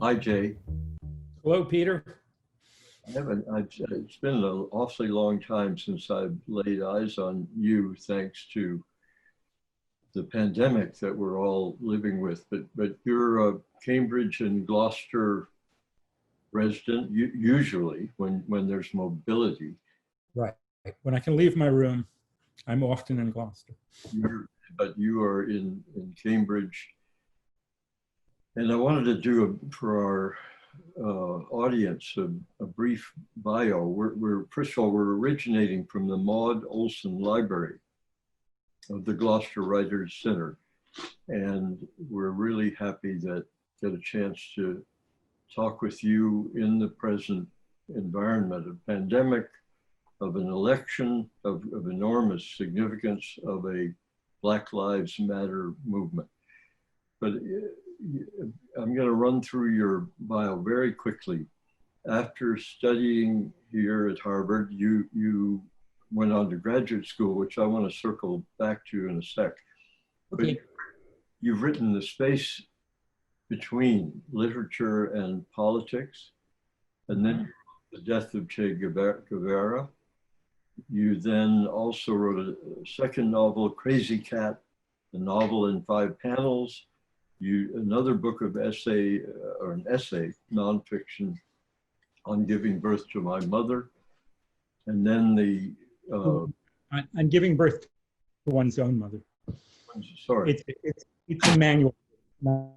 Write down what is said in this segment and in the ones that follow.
Hi, Jay. Hello, Peter. It's been an awfully long time since I've laid eyes on you, thanks to the pandemic that we're all living with. But you're a Cambridge and Gloucester resident, usually when there's mobility. Right. When I can leave my room, I'm often in Gloucester. But you are in Cambridge. And I wanted to do for our audience a brief bio. First of all, we're originating from the Maud Olson Library of the Gloucester Writers Center. And we're really happy that get a chance to talk with you in the present environment of pandemic, of an election of enormous significance, of a Black Lives Matter movement. But I'm going to run through your bio very quickly. After studying here at Harvard, you went on to graduate school, which I want to circle back to in a sec. Okay. But you've written The Space Between Literature and Politics, and then The Death of Che Guevara. You then also wrote a second novel, Krazy Kat, a novel in 5 panels. Another book of essay, or an essay, nonfiction, on giving birth to my mother. And then the... on giving birth to one's own mother. Sorry. It's a manual, not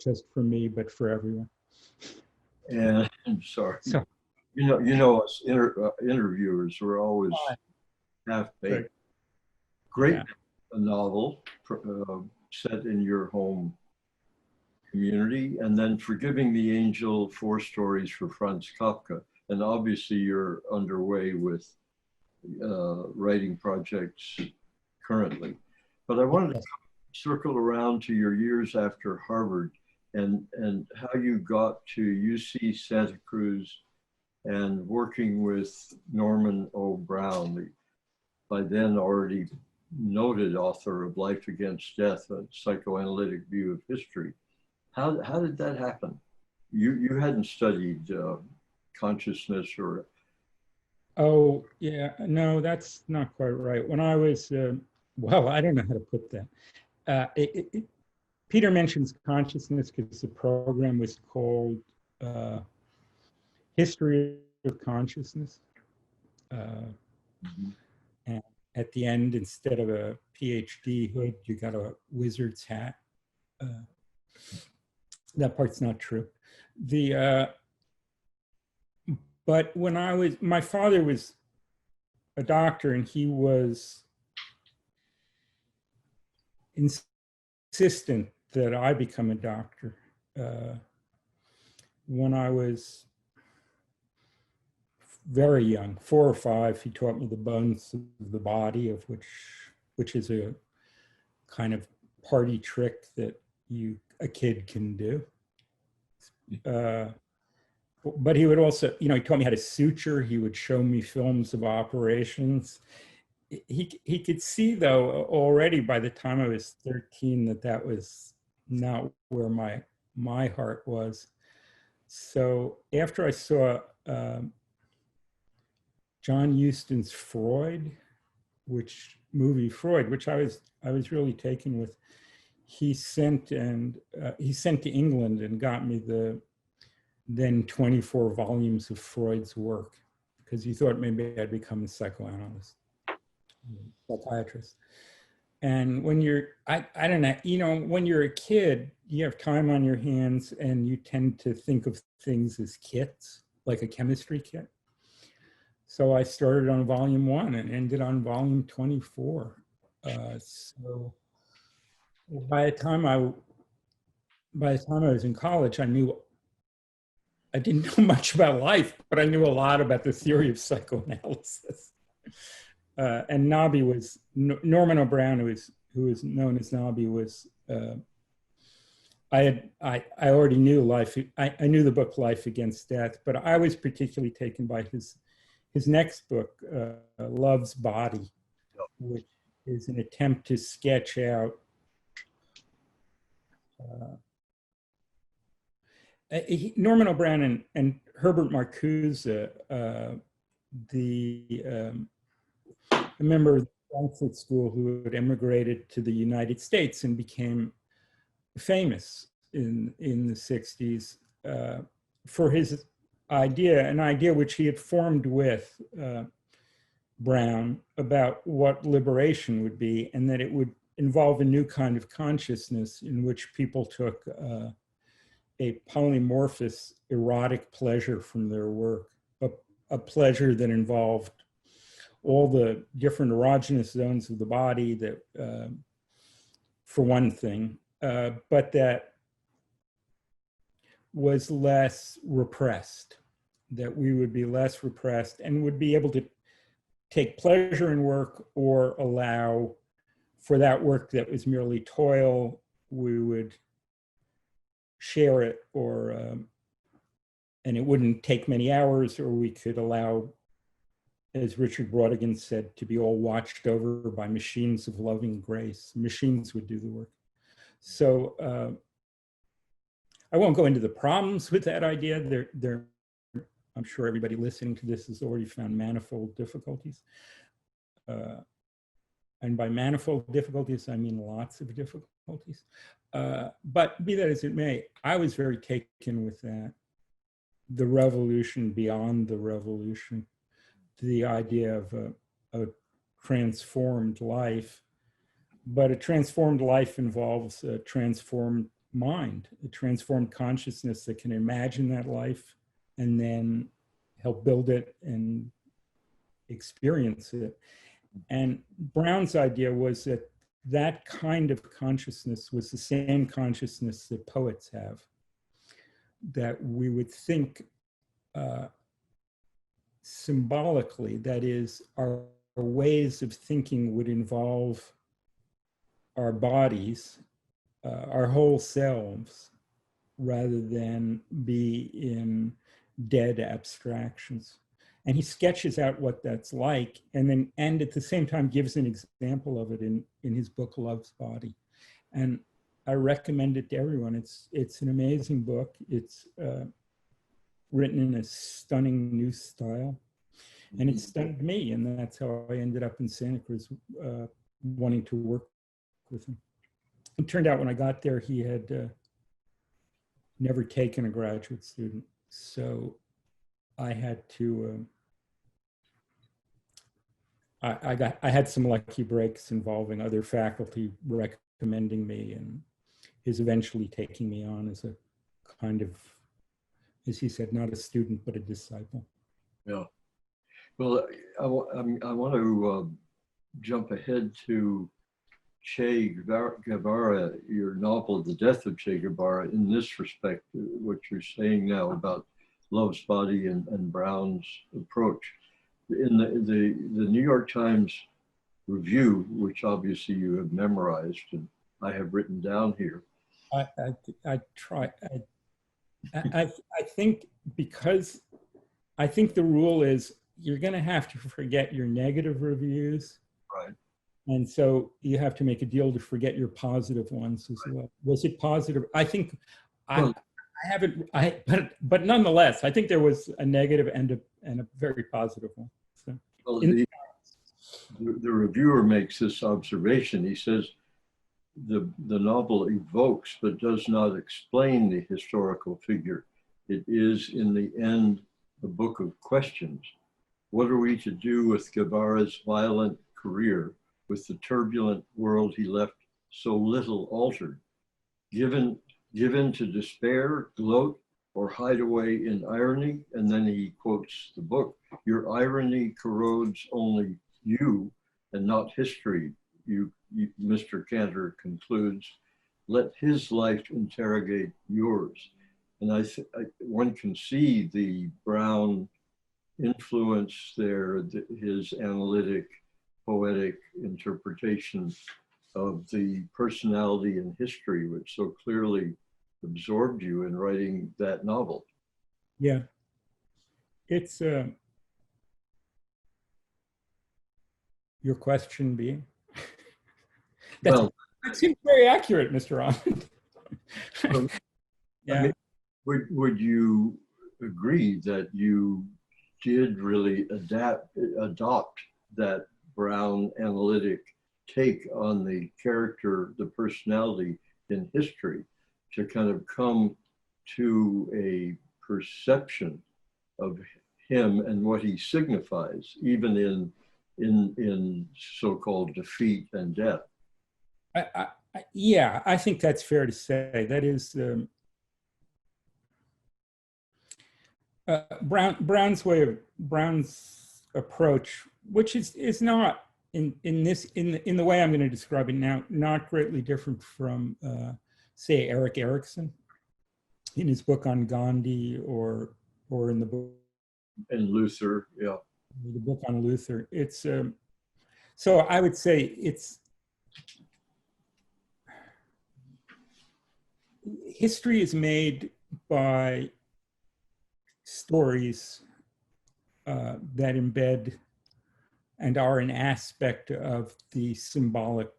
just for me, but for everyone. And I'm sorry. So, you know us interviewers, we're always half-baked. Great novel set in your home community, and then Forgiving the Angel, 4 stories for Franz Kafka. And obviously you're underway with writing projects currently. But I wanted to circle around to your years after Harvard and how you got to UC Santa Cruz and working with Norman O. Brown, the by then already noted author of Life Against Death, a psychoanalytic view of history. How did that happen? You hadn't studied consciousness or... Oh, yeah, no, that's not quite right. When I was, well, I don't know how to put that. Peter mentions consciousness because the program was called History of Consciousness. And at the end, instead of a PhD hood, you got a wizard's hat. That part's not true. But when my father was a doctor, and he was insistent that I become a doctor. When I was very young, 4 or 5, he taught me the bones of the body, of which is a kind of party trick that a kid can do. But he would also, he taught me how to suture. He would show me films of operations. He could see, though, already by the time I was 13 that was not where my heart was. So after I saw John Huston's Freud, which I was really taken with, he sent to England and got me the then 24 volumes of Freud's work, because he thought maybe I'd become a psychoanalyst, psychiatrist. And when I don't know, when you're a kid, you have time on your hands and you tend to think of things as kits, like a chemistry kit. So I started on volume 1 and ended on volume 24. So by the time I was in college, I didn't know much about life, but I knew a lot about the theory of psychoanalysis. And Norman O. Brown, who is known as Nobby, was, I already knew life. I knew the book Life Against Death, but I was particularly taken by his next book, Love's Body, which is an attempt to sketch out Norman O'Brien and Herbert Marcuse, a member of the Frankfurt School who had immigrated to the United States and became famous in the 60s for his idea, an idea which he had formed with Brown about what liberation would be, and that it would involve a new kind of consciousness in which people took a polymorphous erotic pleasure from their work, a pleasure that involved all the different erogenous zones of the body, that, for one thing, but that was less repressed, that we would be less repressed and would be able to take pleasure in work, or allow for that work that was merely toil, we would share it, or and it wouldn't take many hours, or we could allow, as Richard Brautigan said, to be all watched over by machines of loving grace. Machines would do the work. So I won't go into the problems with that idea. I'm sure everybody listening to this has already found manifold difficulties. And by manifold difficulties, I mean lots of difficulties. But be that as it may, I was very taken with that. The revolution beyond the revolution, the idea of a transformed life. But a transformed life involves a transformed mind, a transformed consciousness that can imagine that life and then help build it and experience it. And Brown's idea was that that kind of consciousness was the same consciousness that poets have, that we would think symbolically, that is, our ways of thinking would involve our bodies, our whole selves, rather than be in dead abstractions. And he sketches out what that's like, and at the same time gives an example of it in his book, Love's Body. And I recommend it to everyone. It's an amazing book. It's written in a stunning new style. And it stunned me, and that's how I ended up in Santa Cruz, wanting to work with him. It turned out when I got there, he had never taken a graduate student. So I had to, I had some lucky breaks involving other faculty recommending me, and his eventually taking me on as a kind of, as he said, not a student, but a disciple. Yeah. Well, I want to jump ahead to Che Guevara, your novel, The Death of Che Guevara, in this respect, what you're saying now about Love's Body and Brown's approach. In the New York Times review, which obviously you have memorized and I have written down here. I try. I think, because I think the rule is you're going to have to forget your negative reviews. Right. And so you have to make a deal to forget your positive ones as well. Was it positive? I think I haven't, but nonetheless, I think there was a negative and a very positive one. So, well, the reviewer makes this observation. He says, the novel evokes but does not explain the historical figure. It is, in the end, a book of questions. What are we to do with Guevara's violent career, with the turbulent world he left so little altered? Given to despair, gloat, or hide away in irony? And then he quotes the book, your irony corrodes only you and not history. You Mr. Cantor concludes, let his life interrogate yours. And one can see the Brown influence there, his analytic, poetic interpretation of the personality and history, which so clearly absorbed you in writing that novel. Yeah, it's your question being. That seems very accurate, Mr. Almond. Yeah. would you agree that you did really adopt that Brown analytic take on the character, the personality in history, to kind of come to a perception of him and what he signifies, even in so-called defeat and death? Yeah, I think that's fair to say. That is Brown's approach, which is not in the way I'm going to describe it now, not greatly different from say Erik Erikson in his book on Gandhi, or in the book and Luther, yeah, the book on Luther. It's so I would say it's history is made by stories that embed and are an aspect of the symbolic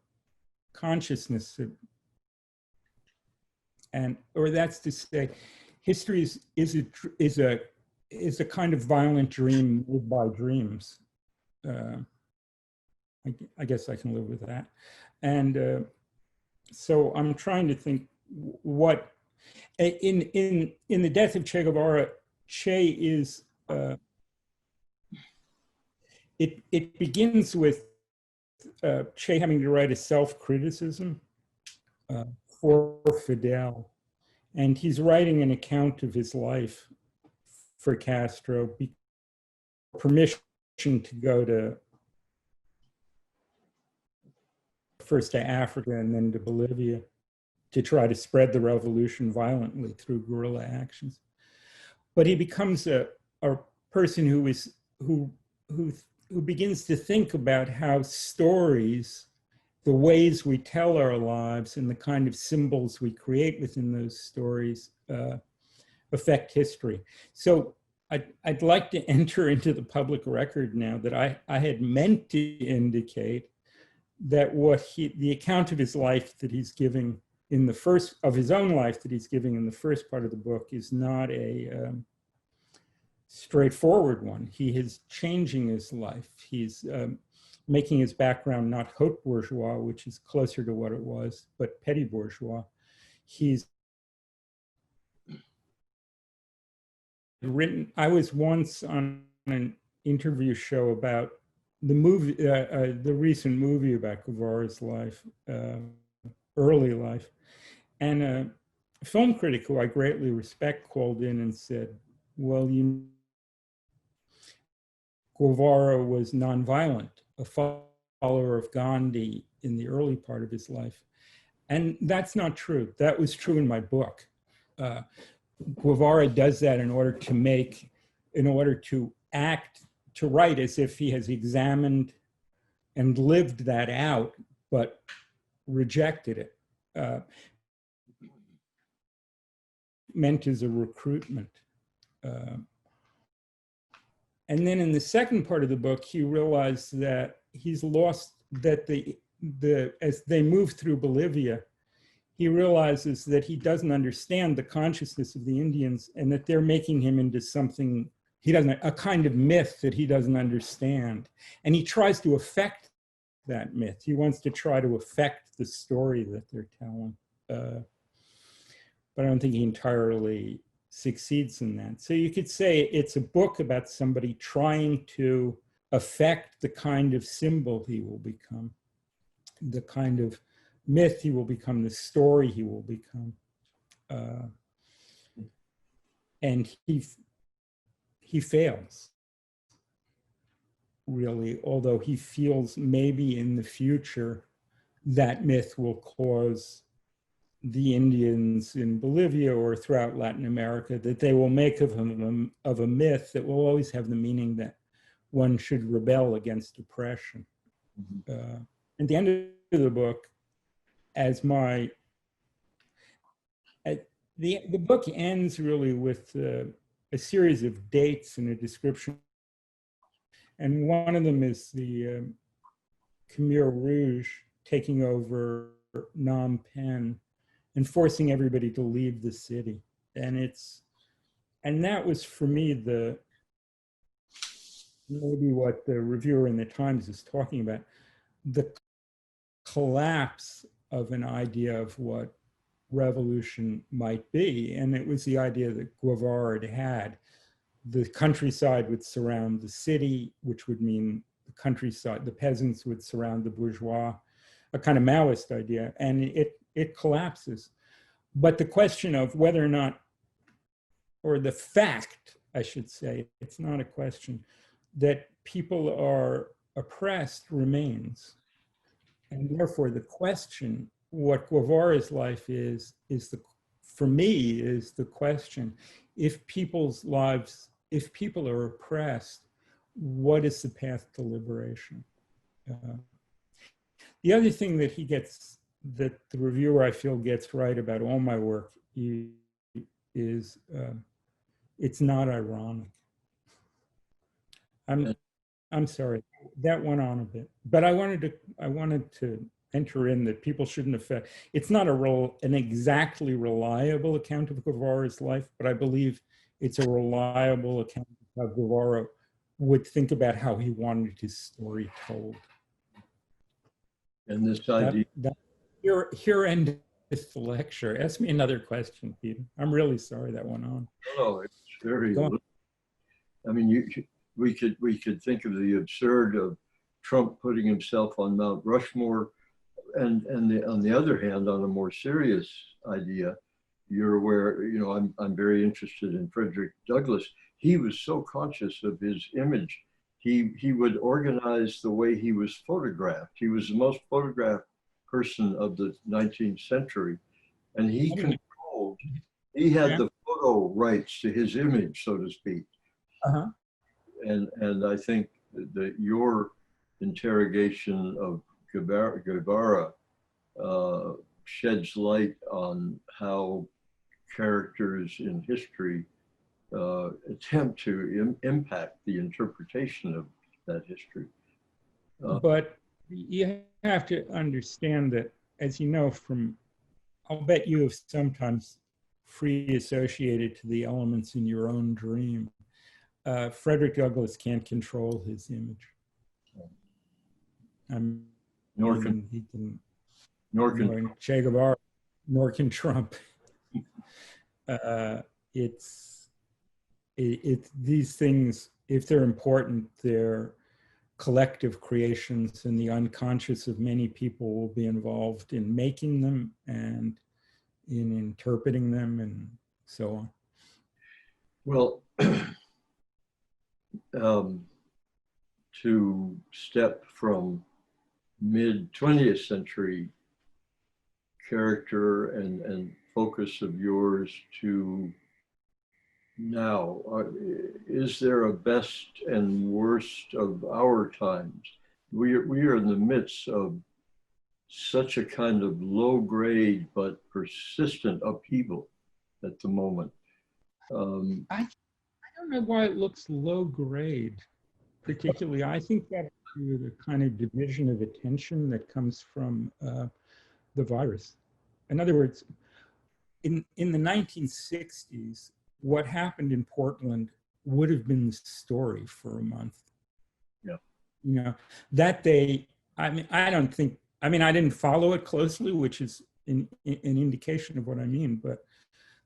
consciousness, or that's to say, history is a kind of violent dream made by dreams. I guess I can live with that, and so I'm trying to think what in the Death of Che Guevara, Che is it begins with Che having to write a self-criticism for Fidel, and he's writing an account of his life for Castro, permission to go to first to Africa and then to Bolivia to try to spread the revolution violently through guerrilla actions. But he becomes a person who begins to think about how stories, the ways we tell our lives and the kind of symbols we create within those stories affect history. So I'd like to enter into the public record now that I had meant to indicate that the account of his life that he's giving in the first, of his own life that he's giving in the first part of the book, is not a straightforward one. He is changing his life. He's making his background not haute bourgeois, which is closer to what it was, but petty bourgeois. He's written, I was once on an interview show about the movie, the recent movie about Guevara's life, early life. And a film critic who I greatly respect called in and said, well, Guevara was nonviolent, a follower of Gandhi in the early part of his life. And that's not true. That was true in my book. Guevara does that in order to write as if he has examined and lived that out, but rejected it. Meant as a recruitment. And then in the second part of the book, he realized that he's lost, that as they move through Bolivia, he realizes that he doesn't understand the consciousness of the Indians and that they're making him into something a kind of myth that he doesn't understand. And he tries to affect that myth. He wants to try to affect the story that they're telling. But I don't think he entirely succeeds in that. So you could say it's a book about somebody trying to affect the kind of symbol he will become, the kind of myth he will become, the story he will become. And he fails, really, although he feels maybe in the future that myth will cause the Indians in Bolivia or throughout Latin America, that they will make of a myth that will always have the meaning that one should rebel against oppression. Mm-hmm. At the end of the book, the book ends really with a series of dates and a description. And one of them is the Khmer Rouge taking over Phnom Penh and forcing everybody to leave the city. and that was for me maybe what the reviewer in the Times is talking about, the collapse of an idea of what revolution might be. And it was the idea that Guevara had. The countryside would surround the city, which would mean the countryside, the peasants would surround the bourgeois, a kind of Maoist idea, and it collapses. But the question of whether or not, or the fact, I should say, it's not a question, that people are oppressed remains. And therefore the question, what Guevara's life is for me, is the question, if people's lives, if people are oppressed, what is the path to liberation? The other thing that that the reviewer I feel gets right about all my work is it's not ironic. I'm sorry, that went on a bit, but I wanted to enter in that people shouldn't affect. It's not an exactly reliable account of Guevara's life, but I believe it's a reliable account of how Guevara would think about how he wanted his story told. And this idea. Here ended the lecture. Ask me another question, Peter. I'm really sorry that went on. No, it's very. I mean, we could think of the absurd of Trump putting himself on Mount Rushmore, and on the other hand, on a more serious idea, you're aware. You know, I'm very interested in Frederick Douglass. He was so conscious of his image. He would organize the way he was photographed. He was the most photographed person of the 19th century, and he controlled. He had the photo rights to his image, so to speak. And I think that your interrogation of Guevara sheds light on how characters in history attempt to impact the interpretation of that history. But you have to understand that, as you know I'll bet you have sometimes free associated to the elements in your own dream. Frederick Douglass can't control his image. Nor can Che Guevara, nor can Trump. These things, if they're important, they're collective creations, and the unconscious of many people will be involved in making them and in interpreting them and so on. Well, to step from mid-20th century character and focus of yours to now, is there a best and worst of our times? We are in the midst of such a kind of low grade but persistent upheaval at the moment. I don't know why it looks low grade, particularly. I think that's the kind of division of attention that comes from the virus. In other words, in the 1960s, what happened in Portland would have been the story for a month. Yeah. You know, that day, I didn't follow it closely, which is an indication of what I mean, but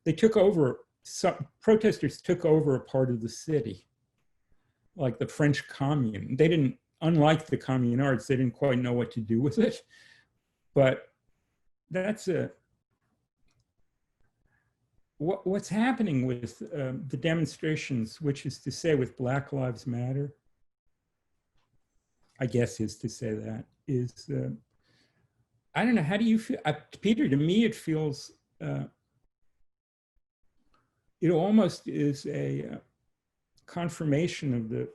they took over, some protesters took over a part of the city, like the French Commune. They didn't, unlike the communards, they didn't quite know what to do with it. But that's what's happening with the demonstrations, which is to say with Black Lives Matter, I guess is to say that, is, I don't know, how do you feel? Peter, to me it feels, it almost is a confirmation of the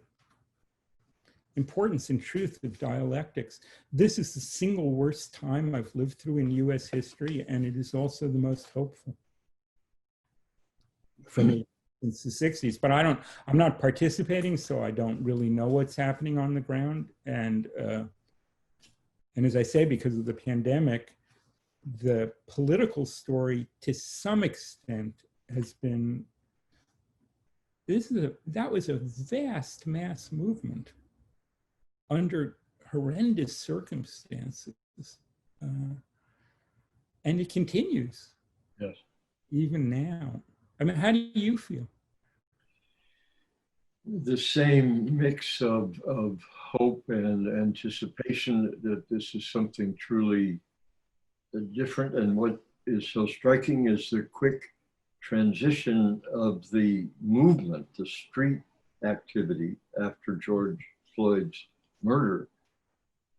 importance and truth of dialectics. This is the single worst time I've lived through in US history, and it is also the most hopeful for me since the 60s. But I'm not participating, so I don't really know what's happening on the ground. And as I say, because of the pandemic, the political story to some extent has been, that was a vast mass movement under horrendous circumstances. And it continues. Yes. Even now. I mean, how do you feel? The same mix of hope and anticipation that this is something truly different. And what is so striking is the quick transition of the movement, the street activity after George Floyd's murder,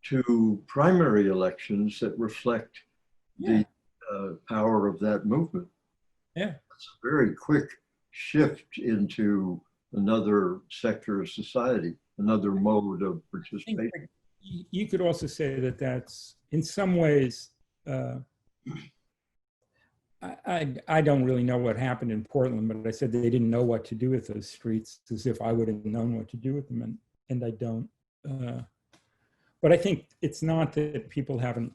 to primary elections that reflect the power of that movement. Yeah. It's a very quick shift into another sector of society, another mode of participation. You could also say that that's, in some ways, I don't really know what happened in Portland, but I said they didn't know what to do with those streets, as if I would have known what to do with them, and I don't. But I think it's not that people haven't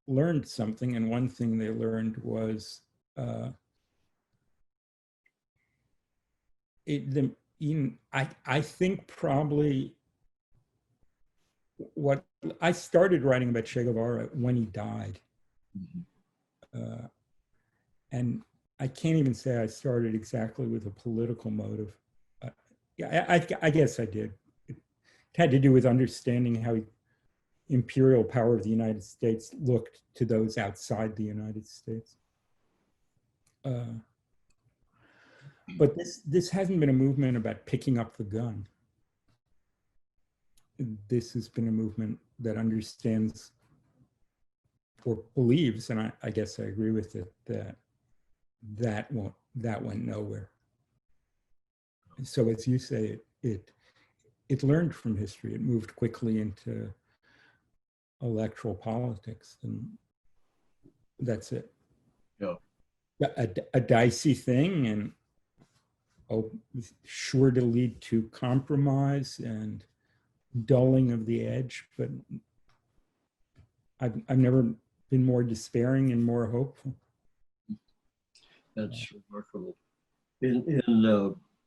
learned something, and one thing they learned was I think probably what I started writing about Che Guevara when he died. Mm-hmm. And I can't even say I started exactly with a political motive. I guess I did. It had to do with understanding how imperial power of the United States looked to those outside the United States. But this hasn't been a movement about picking up the gun. This has been a movement that understands or believes, and I guess I agree with it, that went nowhere. And so, as you say, it learned from history. It moved quickly into electoral politics, and that's it. Yeah. A dicey thing, and sure to lead to compromise and dulling of the edge, but I've never been more despairing and more hopeful. That's remarkable. In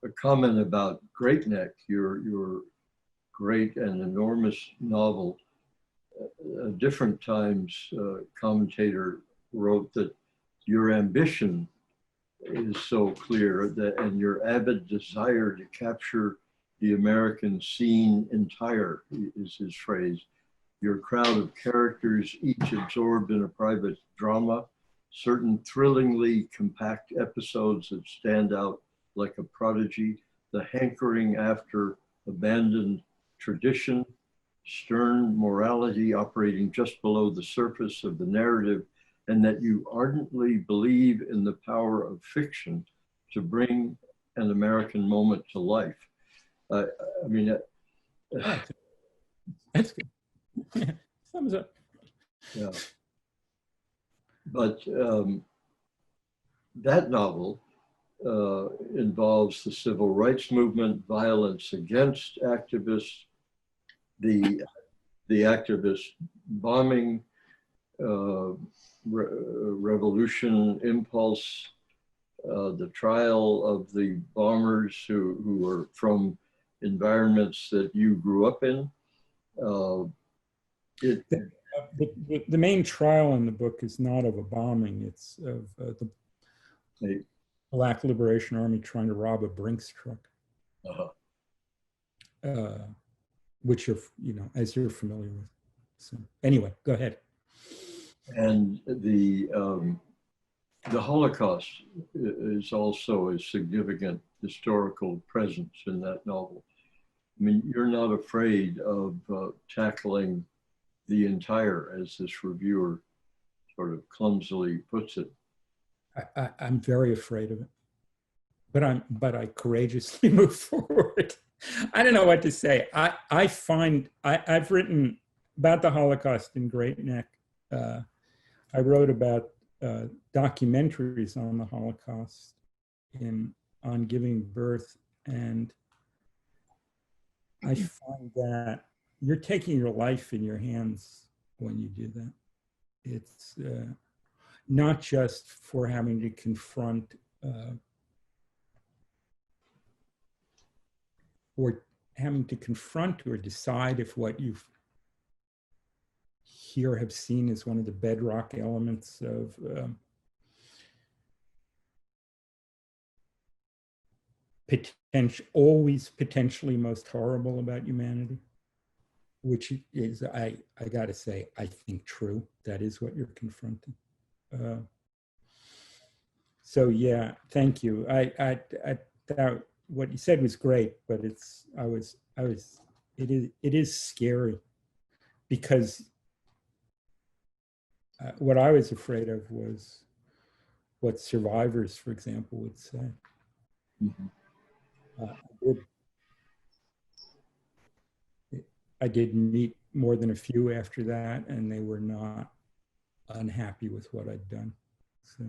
a comment about Great Neck, your great and enormous novel, different times commentator wrote that your ambition is so clear that, and your avid desire to capture the American scene entire is his phrase. Your crowd of characters, each absorbed in a private drama, certain thrillingly compact episodes that stand out like a prodigy, the hankering after abandoned tradition, stern morality operating just below the surface of the narrative, and that you ardently believe in the power of fiction to bring an American moment to life. I mean, that's good. Thumbs up. Yeah. But that novel involves the civil rights movement, violence against activists, the activist bombing, revolution impulse, the trial of the bombers who were from environments that you grew up in. The main trial in the book is not of a bombing, it's of the Black Liberation Army trying to rob a Brinks truck. Which you're, as you're familiar with. So anyway, go ahead. And the Holocaust is also a significant historical presence in that novel. I mean, you're not afraid of tackling the entire, as this reviewer sort of clumsily puts it. I'm very afraid of it, but I courageously move forward. I don't know what to say. I've written about the Holocaust in Great Neck. I wrote about documentaries on the Holocaust on Giving Birth, and I find that you're taking your life in your hands when you do that. It's not just for having to confront or having to confront or decide if what you here have seen as one of the bedrock elements of always potentially most horrible about humanity, which is, I gotta say, I think true. That is what you're confronting. So yeah, thank you. I thought what you said was great, but it is scary, because what I was afraid of was what survivors, for example, would say. Mm-hmm. I did meet more than a few after that, and they were not unhappy with what I'd done. So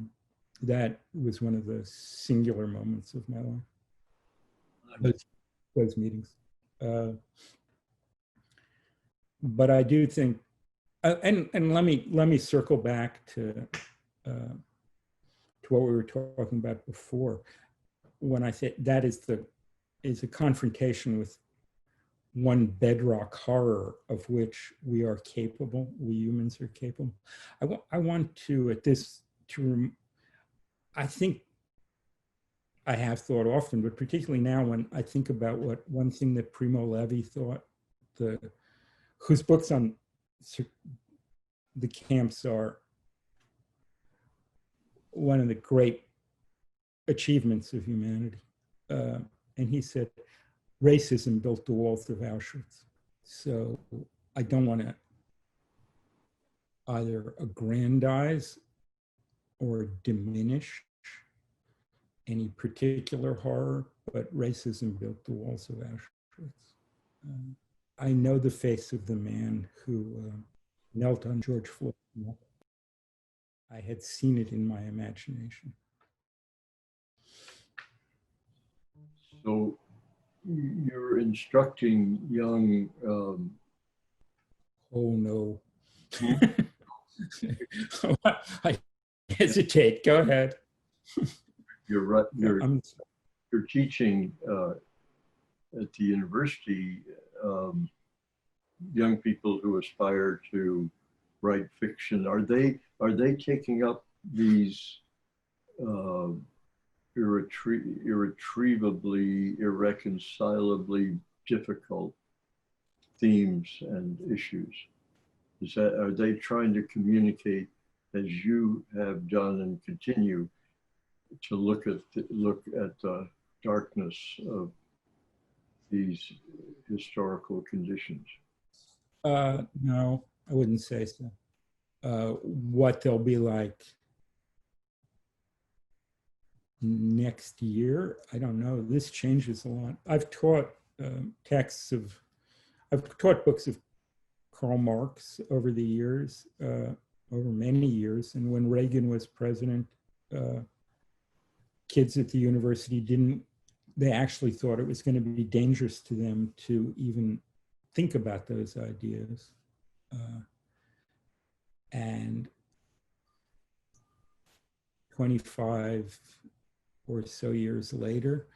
that was one of the singular moments of my life, those meetings. But I do think, and let me circle back to what we were talking about before. When I say that is a confrontation with one bedrock horror of which we are capable, we humans are capable. I want to, at this, I think I have thought often, but particularly now when I think about what one thing that Primo Levi thought, whose books on the camps are one of the great achievements of humanity. And he said, racism built the walls of Auschwitz. So I don't want to either aggrandize or diminish any particular horror, but racism built the walls of Auschwitz. I know the face of the man who knelt on George Floyd's neck. I had seen it in my imagination. So you're instructing young... Oh, no. I hesitate. Go ahead. You're teaching at the university young people who aspire to write fiction. Are they taking up these irretrievably, irreconcilably difficult themes and issues? Are they trying to communicate, as you have done and continue to look at the darkness of these historical conditions? No, I wouldn't say so. What they'll be like next year, I don't know. This changes a lot. I've taught I've taught books of Karl Marx over the years, over many years. And when Reagan was president, kids at the university they actually thought it was going to be dangerous to them to even think about those ideas. And 25 or so years later,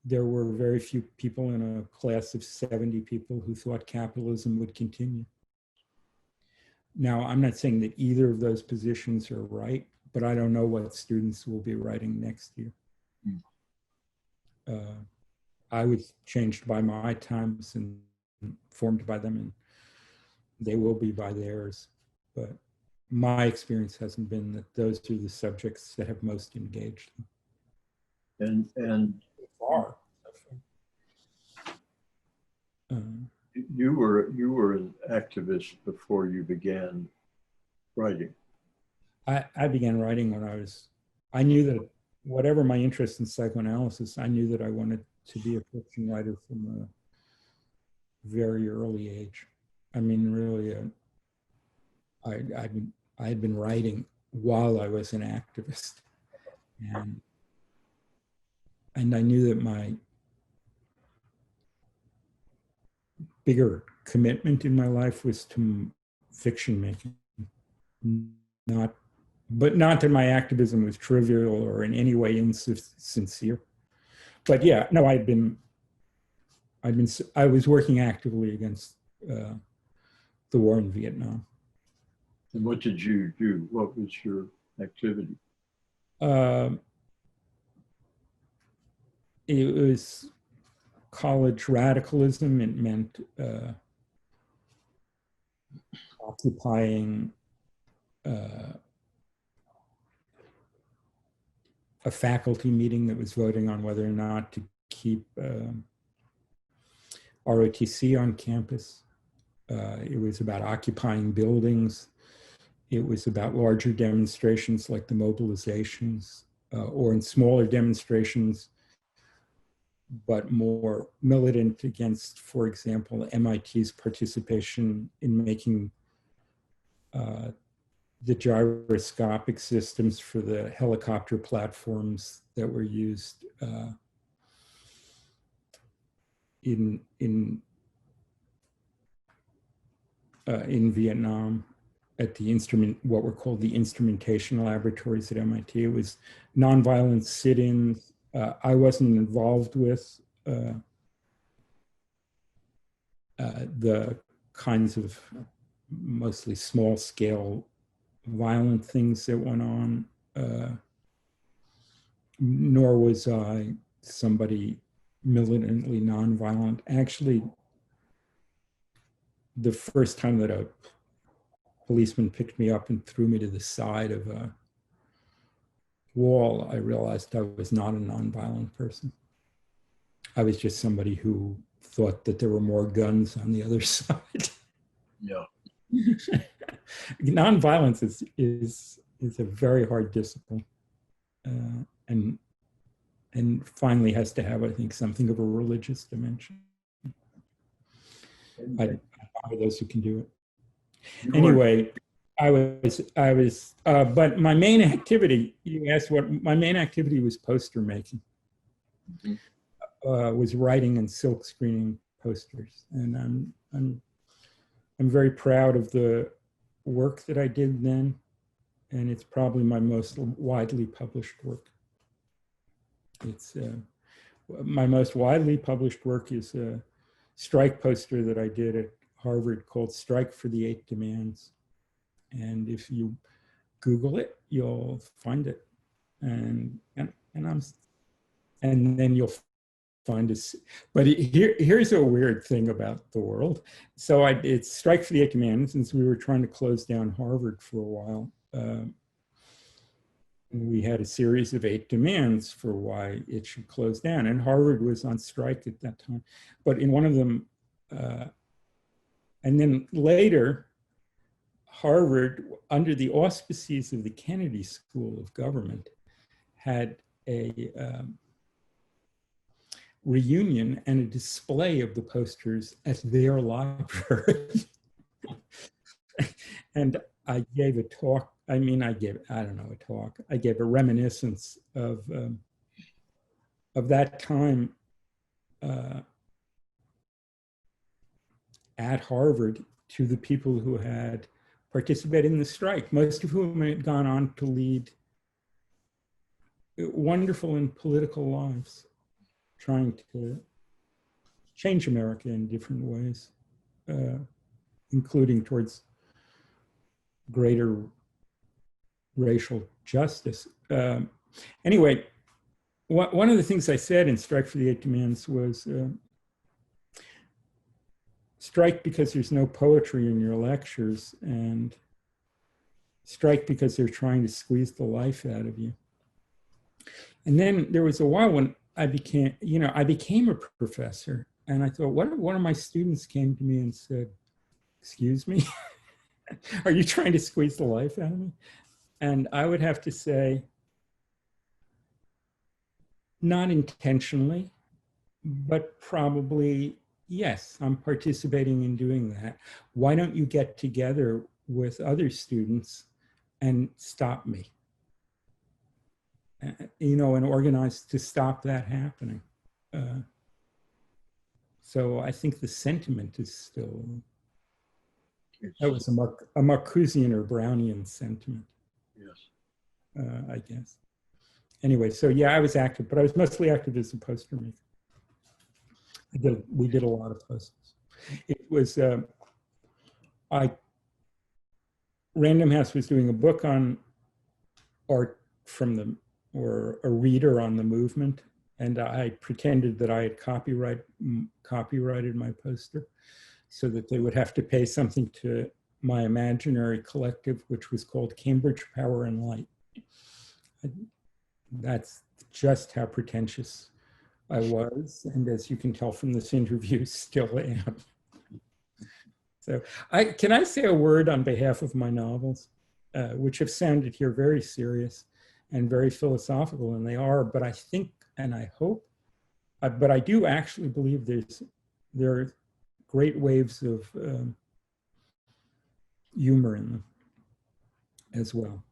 there were very few people in a class of 70 people who thought capitalism would continue. Now, I'm not saying that either of those positions are right, but I don't know what students will be writing next year. I was changed by my times and formed by them, and they will be by theirs. But my experience hasn't been that those are the subjects that have most engaged them. And far. You were an activist before you began writing. I began writing when I knew that whatever my interest in psychoanalysis, I knew that I wanted to be a fiction writer from a very early age. I mean, really, I had been writing while I was an activist. And I knew that my bigger commitment in my life was to fiction making. But not that my activism was trivial or in any way insincere. But yeah, no, I'd been I was working actively against the war in Vietnam. And what did you do? What was your activity? It was college radicalism. It meant occupying a faculty meeting that was voting on whether or not to keep ROTC on campus. It was about occupying buildings. It was about larger demonstrations like the mobilizations, or in smaller demonstrations, but more militant against, for example, MIT's participation in making the gyroscopic systems for the helicopter platforms that were used in Vietnam at the what were called the instrumentation laboratories at MIT. It was nonviolent sit-ins. I wasn't involved with the kinds of mostly small-scale violent things that went on, nor was I somebody militantly nonviolent. Actually, the first time that a policeman picked me up and threw me to the side of a wall, I realized I was not a nonviolent person. I was just somebody who thought that there were more guns on the other side. Yeah. Nonviolence is a very hard discipline, and finally has to have, I think, something of a religious dimension. I admire those who can do it. Anyway, but my main activity, you asked what my main activity was, poster making. Mm-hmm. Was writing and silk screening posters, and I'm very proud of the work that I did then, and it's probably my most widely published work. It's my most widely published work is a strike poster that I did at Harvard called "Strike for the 8 Demands," and if you Google it, you'll find it, and then you'll find us. But here's a weird thing about the world. So it's Strike for the 8 Demands, since we were trying to close down Harvard for a while. We had a series of 8 demands for why it should close down, and Harvard was on strike at that time. But in one of them, and then later, Harvard, under the auspices of the Kennedy School of Government, had a reunion and a display of the posters at their library. And I gave a talk. I mean, I gave a reminiscence of that time at Harvard to the people who had participated in the strike, most of whom had gone on to lead wonderful and political lives, trying to change America in different ways, including towards greater racial justice. Anyway, one of the things I said in Strike for the 8 Demands was, strike because there's no poetry in your lectures, and strike because they're trying to squeeze the life out of you. And then there was a while when I became a professor, and I thought, what if one of my students came to me and said, "Excuse me, are you trying to squeeze the life out of me?" And I would have to say, not intentionally, but probably, yes, I'm participating in doing that. Why don't you get together with other students and stop me? And organize to stop that happening. So I think the sentiment is still, that was a Marcusean or Brownian sentiment. Yes. I guess. Anyway, so yeah, I was active, but I was mostly active as a poster maker. We did a lot of posters. It was, Random House was doing a book on art or a reader on the movement. And I pretended that I had copyrighted my poster so that they would have to pay something to my imaginary collective, which was called Cambridge Power and Light. That's just how pretentious I was. And as you can tell from this interview, still am. So can I say a word on behalf of my novels, which have sounded here very serious and very philosophical, and they are, but I think, and I hope, but I do actually believe there are great waves of humor in them as well.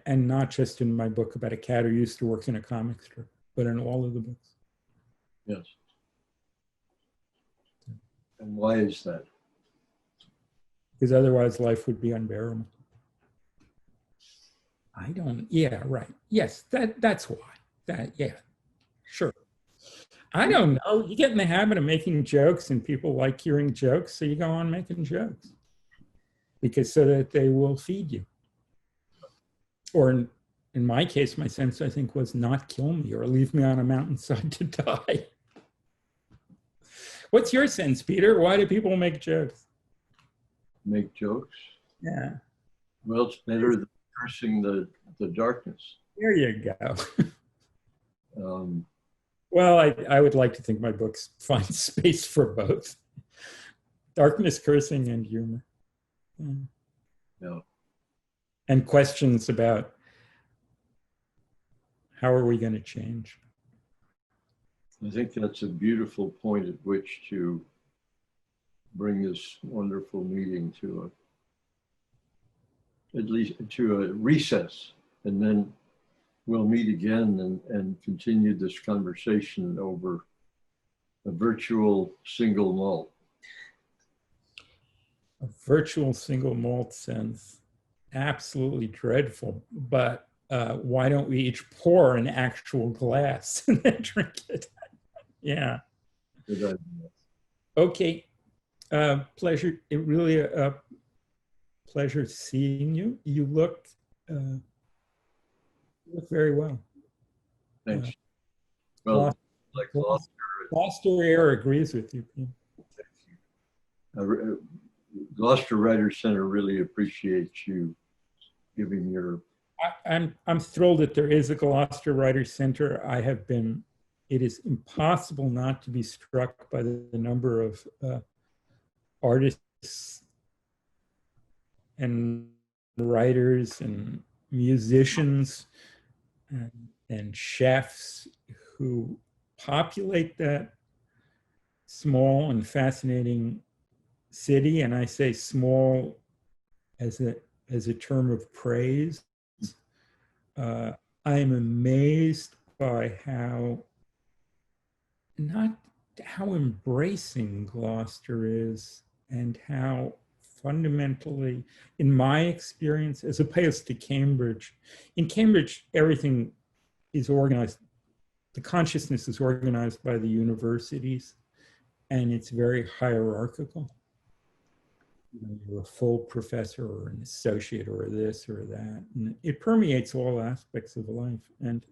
And not just in my book about a cat who used to work in a comic store, but in all of the books. Yes. And why is that? Because otherwise life would be unbearable. Yeah, right. Yes, that's why. Yeah, sure. I don't know. You get in the habit of making jokes and people like hearing jokes, so you go on making jokes. Because so that they will feed you. Or in my case, my sense, I think, was not kill me or leave me on a mountainside to die. What's your sense, Peter? Why do people make jokes? Make jokes? Yeah. Well, it's better than cursing the darkness. There you go. Well, I would like to think my books find space for both. Darkness, cursing, and humor. Yeah. And questions about how are we going to change? I think that's a beautiful point at which to bring this wonderful meeting to at least to a recess, and then we'll meet again and continue this conversation over a virtual single malt. A virtual single malt sounds absolutely dreadful, but why don't we each pour an actual glass and then drink it? Yeah. Good idea. Okay. Pleasure. It really a pleasure seeing you. You look very well. Thanks. Well, like Gloucester Air agrees with you. Gloucester Writers Center really appreciates you giving your. I'm thrilled that there is a Gloucester Writers Center. It is impossible not to be struck by the number of artists and writers and musicians and chefs who populate that small and fascinating city. And I say small as a term of praise. I am amazed by how embracing Gloucester is, and how fundamentally, in my experience, as opposed to Cambridge, in Cambridge, everything is organized. The consciousness is organized by the universities, and it's very hierarchical. You're a full professor or an associate or this or that. And it permeates all aspects of life and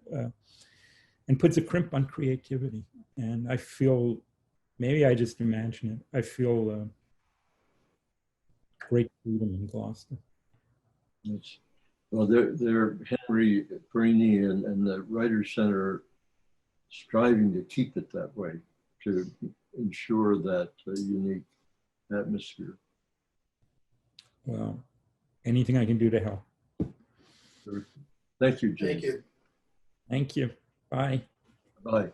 puts a crimp on creativity. And I feel, maybe I just imagine it, I feel great freedom in Gloucester. Yes. Well, they're Henry Perini and the Writers Center are striving to keep it that way, to ensure that unique atmosphere. Well, anything I can do to help. Thank you, James. Thank you. Thank you. Bye. Bye.